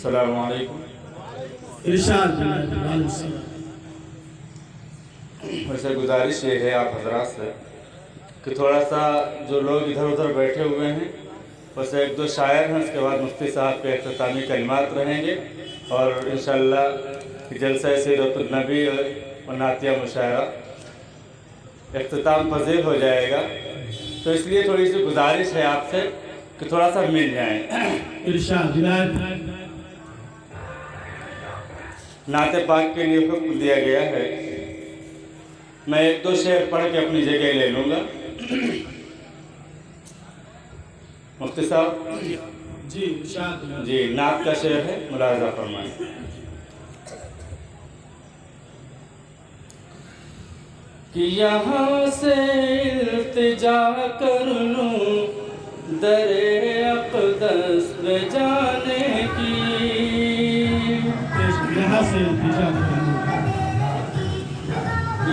अस्सलामु अलैकुम। इरशाद। वैसे गुजारिश ये है आप हजरात से कि थोड़ा सा जो लोग इधर उधर बैठे हुए हैं वैसे एक दो शायर हैं, उसके बाद मुफ्ती साहब के इख्तितामी कलिमात रहेंगे और इंशाअल्लाह जलसा सीरतुन नबी और नातिया मुशायरा इख्तिताम पज़ीर हो जाएगा। तो इसलिए थोड़ी सी गुजारिश है आपसे कि थोड़ा सा मिल जाएं। इरशाद। नाते पाक के लिए हुक्म दिया गया है। मैं एक दो शेर पढ़ के अपनी जगह ले लूँगा। मुफ्ती साहब जी इरशाद। जी, नात का शेर है, मुलाहजा फरमाएं। कि यहाँ से इल्तिजा कर लूँ दरे अक़दस पे जाने की, यहाँ से इल्तिजा कर लूँ,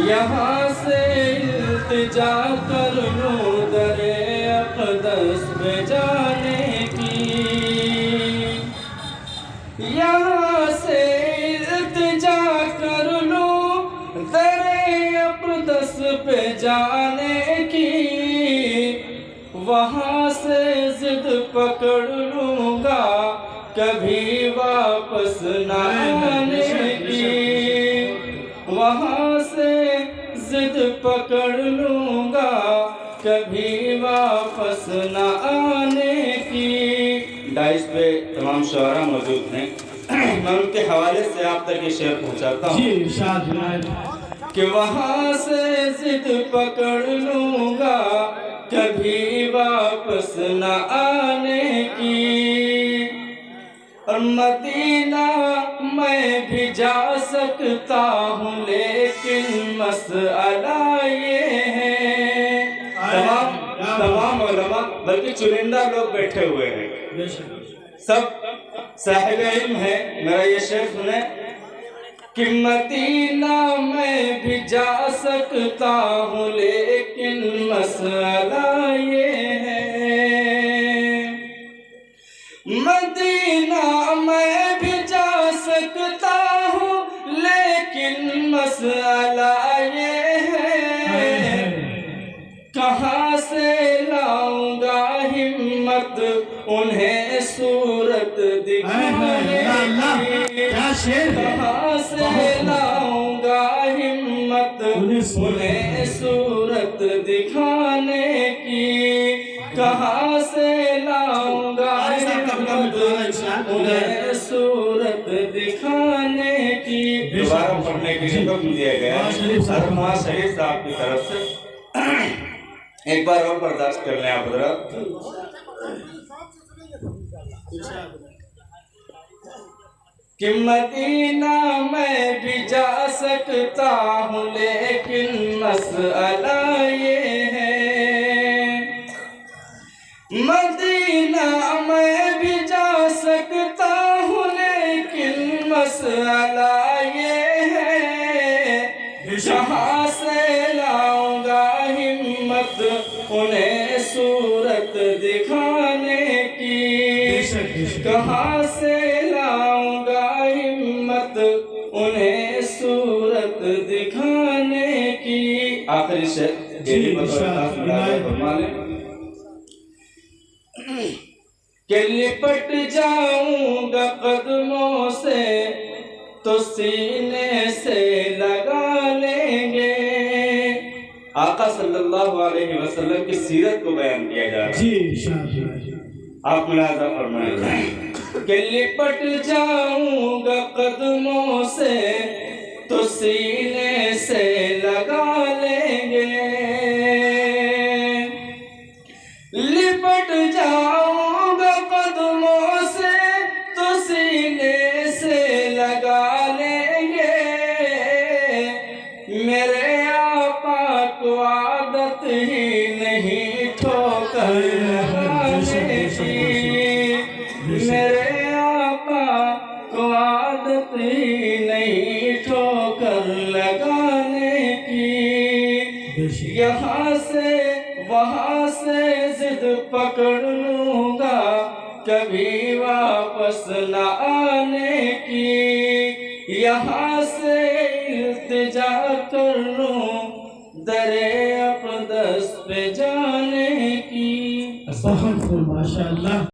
यहाँ से इल्तिजा कर लूँ दरे अक़दस पे जाने की, यहाँ से इल्तिजा कर लूँ दरे अक़दस पे जाने की, वहाँ से जिद पकड़ लूँगा कभी वापस न आने की, वहाँ से जिद पकड़ लूँगा कभी वापस न आने की। डाइस पे तमाम शुआरा मौजूद हैं, मैं उनके हवाले से आप तक ये शेर पहुँचाता हूँ। जी इरशाद। कि वहाँ से जिद पकड़ लूँगा कभी वापस न आने की, और मदीना मैं भी जा सकता हूँ लेकिन मसला ये है, तमाम उलमा बल्कि चुनिंदा लोग बैठे हुए हैं, सब साहिब इल्म है, मेरा ये शेर सुने कि मदीना मैं भी जा सकता हूँ लेकिन मसला ये है, मदीना मैं भी जा सकता हूँ लेकिन मसला ये है, कहाँ से लाऊंगा हिम्मत उन्हें सूरत दिखाने की, कहाँ से लाऊंगा हिम्मत उन्हें सूरत दिखाने की, कहाँ से लाऊंगा हिम्मत उन्हें सूरत दिखाने की। दोबारा पढ़ने के लिए हुक्म दिया गया है शरीफ साहब की तरफ से, एक बार और बर्दाश्त कर लें आप हज़रात। कि मदीना मैं भी जा सकता हूँ लेकिन मसला ये है, मदीना मैं भी जा सकता हूँ लेकिन मसला ये है, जहाँ से लाऊंगा हिम्मत उन्हें सूरत दिखाने की, कहाँ से लाऊंगा हिम्मत उन्हें सूरत दिखाने की। आखिरी शेर कि लिपट जाऊंगा कदमों से तो सीने से लगा लेंगे। आका सल्लल्लाहु अलैहि वसल्लम की सीरत को बयान किया जा रहा है। जी आप मुलाज़ा फरमाएं कि लिपट जाऊंगा कदमों से तो सीने से लगा लेंगे, लिपट जाऊंगा कदमों से तो सीने से लगा लेंगे, मेरे आका को आदत ही नहीं ठोकर लगाने की, मेरे आका को आदत ही नहीं ठोकर लगाने की, यहाँ से वहाँ से जिद पकड़ लूँगा कभी वापस واپس نہ آنے کی، یہاں سے التجا کر لوں درِ اقدس پہ جانے کی۔ بہت خوب، ماشاء اللہ۔